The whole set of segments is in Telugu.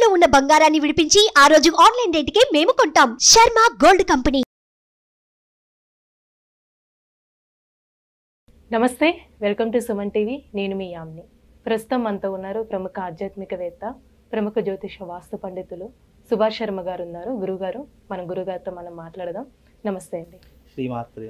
తాకట్టులో ఉన్న బంగారాన్ని విడిపించి ఆ రోజు ఆన్లైన్ రేటుకే మేము కొంటాం. Sharma gold company. నమస్తే, వెల్కమ్ టు సుమన్ టీవీ. నేను మీ యామ్ని. ప్రస్తుతం మనతో ఉన్నారు ప్రముఖ ఆధ్యాత్మికవేత్త, ప్రముఖ జ్యోతిష వాస్తు పండితులు సుభాష్ శర్మ గారు ఉన్నారు. గురుగారు, మన గురుగారితో మనం మాట్లాడదాం. నమస్తే అండి. శ్రీమాత్రి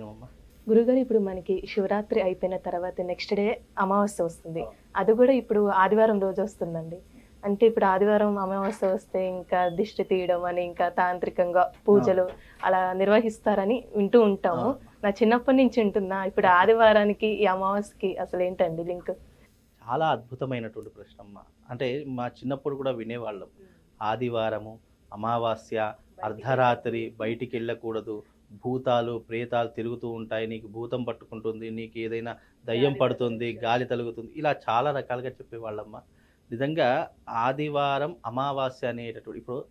గురుగారు, ఇప్పుడు మనకి శివరాత్రి అయిపోయిన తర్వాత నెక్స్ట్ డే అమావాస్య వస్తుంది. అది కూడా ఇప్పుడు ఆదివారం రోజు వస్తుందండి. అంటే ఇప్పుడు ఆదివారం అమావాస్య వస్తే ఇంకా దిష్టి తీయడం అని, ఇంకా తాంత్రికంగా పూజలు అలా నిర్వహిస్తారని వింటూ ఉంటాము. నా చిన్నప్పటి నుంచి వింటున్నా. ఇప్పుడు ఆదివారానికి ఈ అమావాస్యకి అసలు ఏంటండి లింక్? చాలా అద్భుతమైనటువంటి ప్రశ్న అమ్మ. అంటే మా చిన్నప్పుడు కూడా వినేవాళ్ళం, ఆదివారము అమావాస్య అర్ధరాత్రి బయటికి వెళ్ళకూడదు, భూతాలు ప్రేతాలు తిరుగుతూ ఉంటాయి, నీకు భూతం పట్టుకుంటుంది, నీకు ఏదైనా దయ్యం పడుతుంది, గాలి తలుగుతుంది, ఇలా చాలా రకాలుగా చెప్పేవాళ్ళమ్మ. నిజంగా ఆదివారం అమావాస్య అనేటటువంటి, ఇప్పుడు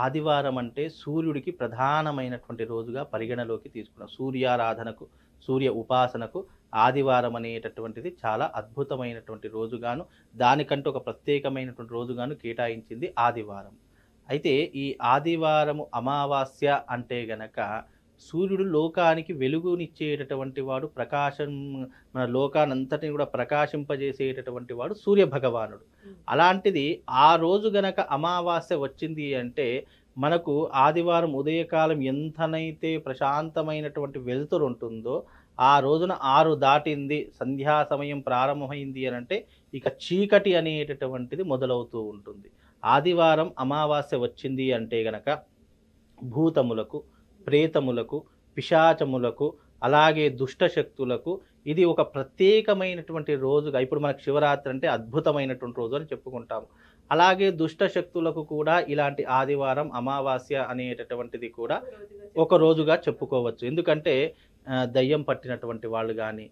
ఆదివారం అంటే సూర్యుడికి ప్రధానమైనటువంటి రోజుగా పరిగణలోకి తీసుకున్నాం. సూర్యారాధనకు, సూర్య ఉపాసనకు ఆదివారం అనేటటువంటిది చాలా అద్భుతమైనటువంటి రోజుగాను, దానికంటూ ఒక ప్రత్యేకమైనటువంటి రోజుగాను కేటాయించింది ఆదివారం. అయితే ఈ ఆదివారము అమావాస్య అంటే గనక సూర్యుడు లోకానికి వెలుగునిచ్చేటటువంటి వాడు, ప్రకాశం, మన లోకానంతటిని కూడా ప్రకాశింపజేసేటటువంటి వాడు సూర్య భగవానుడు. అలాంటిది ఆ రోజు గనక అమావాస్య వచ్చింది అంటే మనకు ఆదివారం ఉదయకాలం ఎంతనైతే ప్రశాంతమైనటువంటి వెలుతురు ఉంటుందో, ఆ రోజున 6 దాటింది, సంధ్యా సమయం ప్రారంభమైంది అని అంటే ఇక చీకటి అనేటటువంటిది మొదలవుతూ ఉంటుంది. ఆదివారం అమావాస్య వచ్చింది అంటే గనక భూతములకు, ప్రేతములకు, పిశాచములకు, అలాగే దుష్టశక్తులకు ఇది ఒక ప్రత్యేకమైనటువంటి రోజుగా, ఇప్పుడు మనకు శివరాత్రి అంటే అద్భుతమైనటువంటి రోజు అని చెప్పుకుంటాము. అలాగే దుష్టశక్తులకు కూడా ఇలాంటి ఆదివారం అమావాస్య అనేటటువంటిది కూడా ఒక రోజుగా చెప్పుకోవచ్చు. ఎందుకంటే దయ్యం పట్టినటువంటి వాళ్ళు కానీ,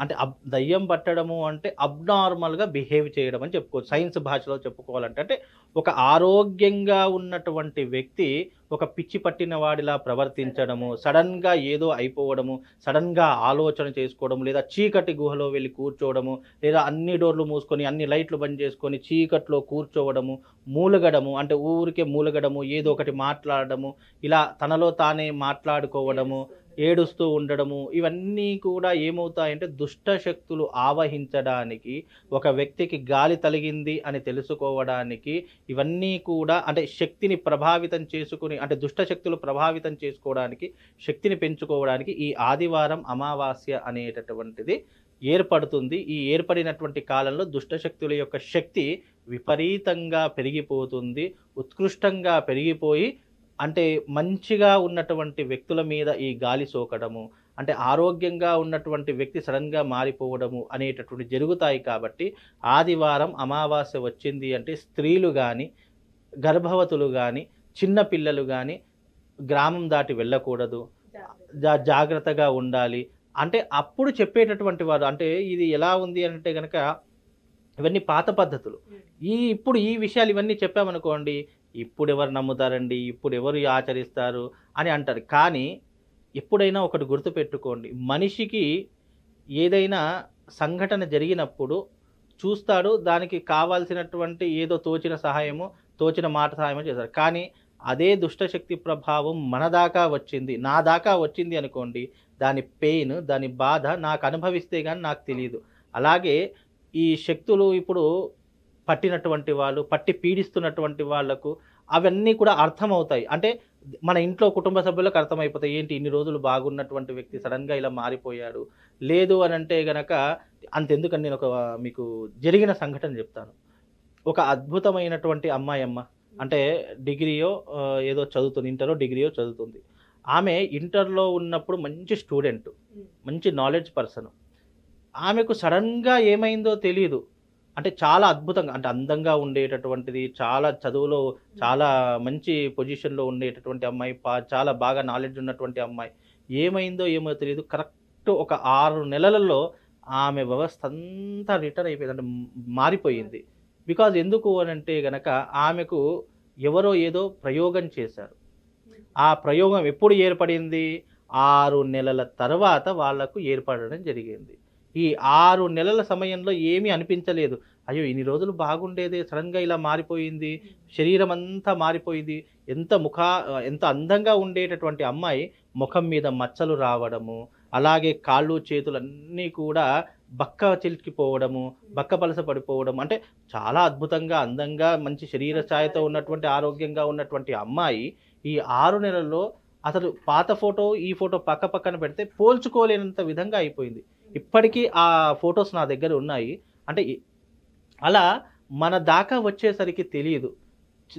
అంటే దయ్యం పట్టడము అంటే అబ్నార్మల్గా బిహేవ్ చేయడం అని చెప్పుకోవచ్చు. సైన్స్ భాషలో చెప్పుకోవాలంటే, అంటే ఒక ఆరోగ్యంగా ఉన్నటువంటి వ్యక్తి ఒక పిచ్చి పట్టిన వాడిలా ప్రవర్తించడము, సడన్గా ఏదో అయిపోవడము, సడన్గా ఆలోచన చేసుకోవడము, లేదా చీకటి గుహలో వెళ్ళి కూర్చోవడము, లేదా అన్ని డోర్లు మూసుకొని అన్ని లైట్లు బంద్ చేసుకొని చీకట్లో కూర్చోవడము, మూలగడము, అంటే ఊరికే మూలగడము, ఏదో ఒకటి మాట్లాడడము, ఇలా తనలో తానే మాట్లాడుకోవడము, ఏడుస్తూ ఉండడము, ఇవన్నీ కూడా ఏమవుతాయంటే దుష్ట శక్తులు ఆవహించడానికి, ఒక వ్యక్తికి గాలి తలిగింది అని తెలుసుకోవడానికి, ఇవన్నీ కూడా అంటే శక్తిని ప్రభావితం చేసుకుని, అంటే దుష్ట శక్తులు ప్రభావితం చేసుకోవడానికి, శక్తిని పెంచుకోవడానికి ఈ ఆదివారం అమావాస్య అనేటటువంటిది ఏర్పడుతుంది. ఈ ఏర్పడినటువంటి కాలంలో దుష్టశక్తుల యొక్క శక్తి విపరీతంగా పెరిగిపోతుంది, ఉత్కృష్టంగా పెరిగిపోయి, అంటే మంచిగా ఉన్నటువంటి వ్యక్తుల మీద ఈ గాలి సోకడము, అంటే ఆరోగ్యంగా ఉన్నటువంటి వ్యక్తి సడన్గా మారిపోవడము అనేటటువంటి జరుగుతాయి. కాబట్టి ఆదివారం అమావాస్య వచ్చింది అంటే స్త్రీలు కానీ, గర్భవతులు కానీ, చిన్న పిల్లలు కానీ గ్రామం దాటి వెళ్ళకూడదు, జాగ్రత్తగా ఉండాలి. అంటే అప్పుడు చెప్పేటటువంటి వారు, అంటే ఇది ఎలా ఉంది అంటే కనుక ఇవన్నీ పాత పద్ధతులు. ఇప్పుడు ఈ విషయాలు ఇవన్నీ చెప్పామనుకోండి, ఇప్పుడు ఎవరు నమ్ముతారండి, ఇప్పుడు ఎవరు ఆచరిస్తారు అని అంటారు. కానీ ఎప్పుడైనా ఒకటి గుర్తుపెట్టుకోండి, మనిషికి ఏదైనా సంఘటన జరిగినప్పుడు చూస్తాడు, దానికి కావాల్సినటువంటి ఏదో తోచిన సహాయము, తోచిన మాట సహాయము చేస్తారు. కానీ అదే దుష్టశక్తి ప్రభావం మన దాకా వచ్చింది, నా దాకా వచ్చింది అనుకోండి, దాని పెయిన్, దాని బాధ నాకు అనుభవిస్తే కానీ నాకు తెలియదు. అలాగే ఈ శక్తులు ఇప్పుడు పట్టినటువంటి వాళ్ళు, పట్టి పీడిస్తున్నటువంటి వాళ్లకు అవన్నీ కూడా అర్థమవుతాయి. అంటే మన ఇంట్లో కుటుంబ సభ్యులకు అర్థమైపోతాయి, ఏంటి ఇన్ని రోజులు బాగున్నటువంటి వ్యక్తి సడన్గా ఇలా మారిపోయాడు. లేదు అని అంటే గనక, అంతెందుకని నేను మీకు జరిగిన సంఘటన చెప్తాను. ఒక అద్భుతమైనటువంటి అమ్మాయి అంటే డిగ్రీయో ఏదో చదువుతుంది, ఇంటరో డిగ్రీయో చదువుతుంది. ఆమె ఇంటర్లో ఉన్నప్పుడు మంచి స్టూడెంట్, మంచి నాలెడ్జ్ పర్సన్. ఆమెకు సడన్గా ఏమైందో తెలియదు. అంటే చాలా అద్భుతంగా, అంటే అందంగా ఉండేటటువంటిది, చాలా చదువులో చాలా మంచి పొజిషన్లో ఉండేటటువంటి అమ్మాయి, చాలా బాగా నాలెడ్జ్ ఉన్నటువంటి అమ్మాయి. ఏమైందో ఏమో తెలియదు, కరెక్ట్ ఒక 6 నెలలలో ఆమె వ్యవస్థ అంతా రిటర్న్ అయిపోయింది, అంటే మారిపోయింది. బికాజ్ ఎందుకు అని అంటే గనక ఆమెకు ఎవరో ఏదో ప్రయోగం చేశారు. ఆ ప్రయోగం ఎప్పుడు ఏర్పడింది? 6 నెలల తర్వాత వాళ్లకు ఏర్పడడం జరిగింది. ఈ 6 నెలల సమయంలో ఏమీ అనిపించలేదు. అయ్యో ఇన్ని రోజులు బాగుండేది, సడన్గా ఇలా మారిపోయింది, శరీరం అంతా మారిపోయింది, ఎంత అందంగా ఉండేటటువంటి అమ్మాయి ముఖం మీద మచ్చలు రావడము, అలాగే కాళ్ళు చేతులన్నీ కూడా బక్క చిలికిపోవడము, బక్క పలస పడిపోవడం, అంటే చాలా అద్భుతంగా అందంగా మంచి శరీర ఛాయతో ఉన్నటువంటి ఆరోగ్యంగా ఉన్నటువంటి అమ్మాయి ఈ 6 నెలల్లో అసలు పాత ఫోటో ఈ ఫోటో పక్క పక్కన పెడితే పోల్చుకోలేనంత విధంగా అయిపోయింది. ఇప్పటికీ ఆ ఫొటోస్ నా దగ్గర ఉన్నాయి. అంటే అలా మన దాకా వచ్చేసరికి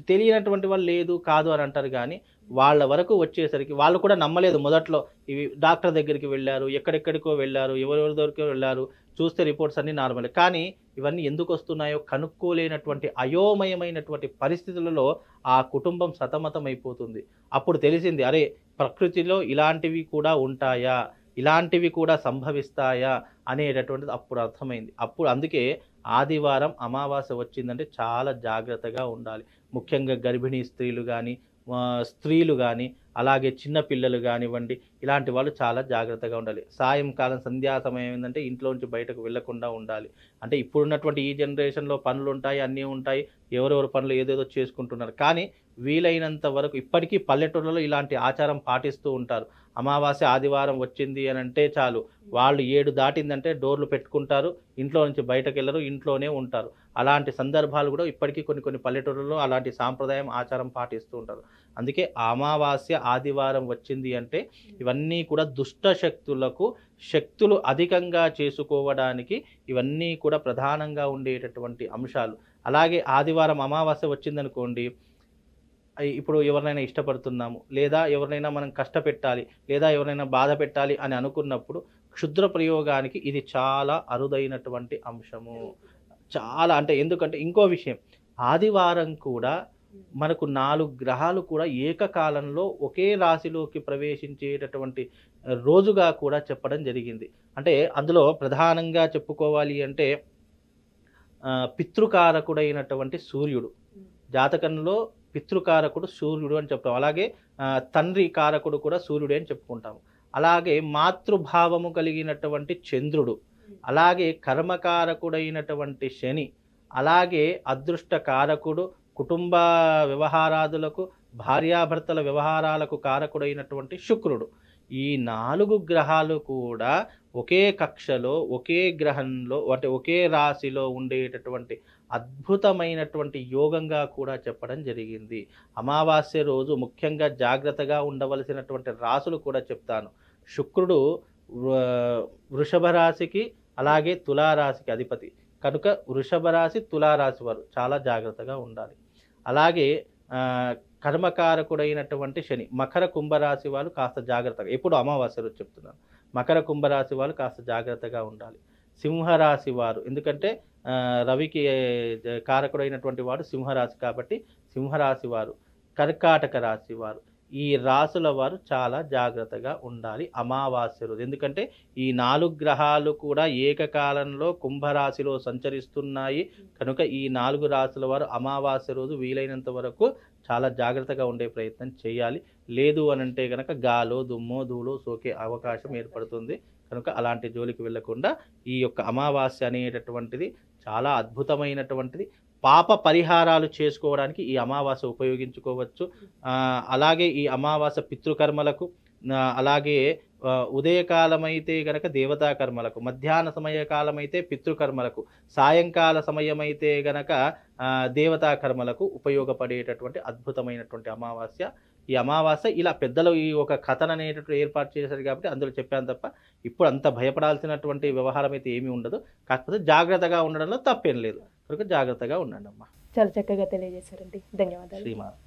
తెలియనటువంటి వాళ్ళు లేదు కాదు అని అంటారు, కానీ వాళ్ళ వరకు వచ్చేసరికి వాళ్ళు కూడా నమ్మలేదు మొదట్లో. ఇవి డాక్టర్ దగ్గరికి వెళ్ళారు, ఎక్కడెక్కడికో వెళ్ళారు, ఎవరెవరి దగ్గరికి వెళ్ళారు, చూస్తే రిపోర్ట్స్ అన్నీ నార్మల్. కానీ ఇవన్నీ ఎందుకు వస్తున్నాయో కనుక్కోలేనటువంటి అయోమయమైనటువంటి పరిస్థితులలో ఆ కుటుంబం సతమతం అయిపోతుంది. అప్పుడు తెలిసింది, అరే ప్రకృతిలో ఇలాంటివి కూడా ఉంటాయా, ఇలాంటివి కూడా సంభవిస్తాయా అనేటటువంటిది అప్పుడు అర్థమైంది. అప్పుడు అందుకే ఆదివారం అమావాస్య వచ్చిందంటే చాలా జాగ్రత్తగా ఉండాలి. ముఖ్యంగా గర్భిణీ స్త్రీలు కానీ, స్త్రీలు కానీ, అలాగే చిన్న పిల్లలు కానివ్వండి, ఇలాంటి వాళ్ళు చాలా జాగ్రత్తగా ఉండాలి. సాయంకాలం సంధ్యా సమయం ఏంటంటే ఇంట్లోంచి బయటకు వెళ్లకుండా ఉండాలి. అంటే ఇప్పుడున్నటువంటి ఈ జనరేషన్లో పనులు ఉంటాయి, అన్నీ ఉంటాయి, ఎవరెవరు పనులు ఏదేదో చేసుకుంటున్నారు. కానీ వీలైనంత వరకు ఇప్పటికీ పల్లెటూళ్ళలో ఇలాంటి ఆచారం పాటిస్తూ ఉంటారు. అమావాస్య ఆదివారం వచ్చింది అని అంటే చాలు, వాళ్ళు 7 దాటిందంటే డోర్లు పెట్టుకుంటారు, ఇంట్లో నుంచి బయటకు వెళ్ళరు, ఇంట్లోనే ఉంటారు. అలాంటి సందర్భాలు కూడా ఇప్పటికీ కొన్ని పల్లెటూళ్ళలో అలాంటి సాంప్రదాయం ఆచారం పాటిస్తూ ఉంటారు. అందుకే అమావాస్య ఆదివారం వచ్చింది అంటే ఇవన్నీ కూడా దుష్ట శక్తులు అధికంగా చేసుకోవడానికి ఇవన్నీ కూడా ప్రధానంగా ఉండేటటువంటి అంశాలు. అలాగే ఆదివారం అమావాస్య వచ్చిందనుకోండి, ఇప్పుడు ఎవరినైనా ఇష్టపడుతున్నాము, లేదా ఎవరినైనా మనం కష్టపెట్టాలి, లేదా ఎవరినైనా బాధ పెట్టాలి అని అనుకున్నప్పుడు క్షుద్ర ప్రయోగానికి ఇది చాలా అరుదైనటువంటి అంశము. చాలా అంటే ఎందుకంటే ఇంకో విషయం, ఆదివారం కూడా మనకు 4 గ్రహాలు కూడా ఏకకాలంలో ఒకే రాశిలోకి ప్రవేశించేటటువంటి రోజుగా కూడా చెప్పడం జరిగింది. అంటే అందులో ప్రధానంగా చెప్పుకోవాలి అంటే పితృకారకుడైనటువంటి సూర్యుడు, జాతకంలో పితృకారకుడు సూర్యుడు అని చెప్తాం. అలాగే తండ్రి కారకుడు కూడా సూర్యుడే అని చెప్పుకుంటాము. అలాగే మాతృభావము కలిగినటువంటి చంద్రుడు, అలాగే కర్మకారకుడైనటువంటి శని, అలాగే అదృష్ట కారకుడు, కుటుంబ వ్యవహారాదులకు, భార్యాభర్తల వ్యవహారాలకు కారకుడైనటువంటి శుక్రుడు. ఈ 4 గ్రహాలు కూడా ఒకే కక్షలో, ఒకే గ్రహంలో, అంటే ఒకే రాశిలో ఉండేటటువంటి అద్భుతమైనటువంటి యోగంగా కూడా చెప్పడం జరిగింది. అమావాస్య రోజు ముఖ్యంగా జాగ్రత్తగా ఉండవలసినటువంటి రాశులు కూడా చెప్తాను. శుక్రుడు వృషభ రాశికి, అలాగే తులారాశికి అధిపతి కనుక వృషభ రాశి, తులారాశి వారు చాలా జాగ్రత్తగా ఉండాలి. అలాగే కర్మకారకుడైనటువంటి శని, మకర కుంభరాశి వాళ్ళు కాస్త జాగ్రత్తగా, ఎప్పుడు అమావాస్య రోజు చెప్తున్నాను, మకర కుంభరాశి వాళ్ళు కాస్త జాగ్రత్తగా ఉండాలి. సింహరాశి వారు, ఎందుకంటే రవికి కారకుడైనటువంటి వాడు సింహరాశి కాబట్టి సింహరాశి వారు, కర్కాటక రాశి వారు, ఈ రాశుల వారు చాలా జాగ్రత్తగా ఉండాలి అమావాస్య రోజు. ఎందుకంటే ఈ 4 గ్రహాలు కూడా ఏకకాలంలో కుంభరాశిలో సంచరిస్తున్నాయి కనుక ఈ 4 రాశుల వారు అమావాస్య రోజు వీలైనంత వరకు చాలా జాగ్రత్తగా ఉండే ప్రయత్నం చేయాలి. లేదు అనంటే కనుక గాలో, దుమ్మో, ధూళో సోకే అవకాశం ఏర్పడుతుంది. కనుక అలాంటి జోలికి వెళ్లకుండా ఈ యొక్క అమావాస్య అనేటటువంటిది చాలా అద్భుతమైనటువంటిది. పాప పరిహారాలు చేసుకోవడానికి ఈ అమావాస్య ఉపయోగించుకోవచ్చు. అలాగే ఈ అమావాస్య పితృకర్మలకు, అలాగే ఉదయకాలం అయితే గనక దేవతా కర్మలకు, మధ్యాహ్న సమయకాలం అయితే పితృకర్మలకు, సాయంకాల సమయం అయితే గనక దేవతా కర్మలకు ఉపయోగపడేటటువంటి అద్భుతమైనటువంటి అమావాస్య. ఈ అమావాస్య ఇలా పెద్దలు ఈ ఒక కథను అనేటటువంటి ఏర్పాటు చేశారు కాబట్టి అందులో చెప్పాను తప్ప ఇప్పుడు అంత భయపడాల్సినటువంటి వ్యవహారం అయితే ఏమీ ఉండదు. కాకపోతే జాగ్రత్తగా ఉండడంలో తప్పేం లేదు. కనుక జాగ్రత్తగా ఉండండి అమ్మా. చాలా చక్కగా తెలియజేశారండి. ధన్యవాదాలు. శ్రీమాన్.